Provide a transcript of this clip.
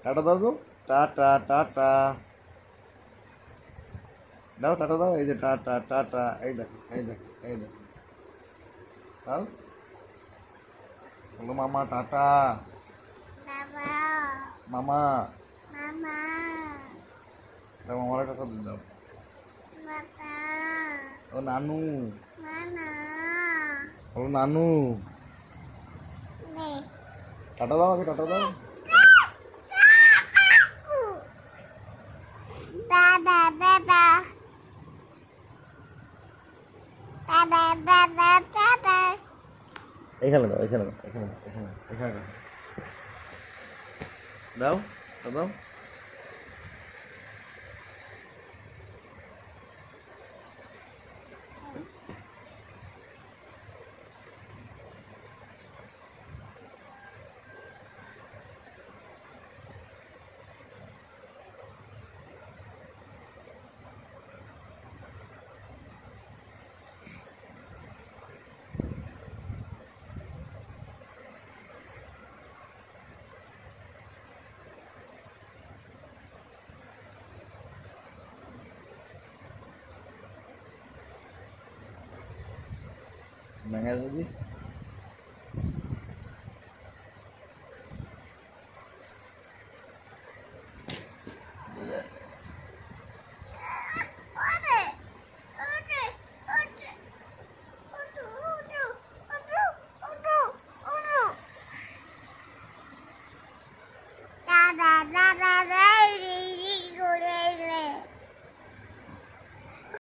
Tata দাও তো, tata tata দাও, টাটা দাও, এই যে টাটা টাটা, এই দেখো এই দেখো এই দেখো, দাও, বলো মামা টাটা, বাবা, মামা, মামা, দাও মামারা টাটা দিয়ে দাও, বাবা, ও নানু, মামা, বলো নানু, নে, টাটা দাও, আগে টাটা দাও, বাবা, বাবা, বাবা, বাবা, বাবা, এখানে দাও, এখানে দাও, এখানে দাও, এখানে দাও, এখানে দাও, দাও, টাটা দাও। Venga, Didi.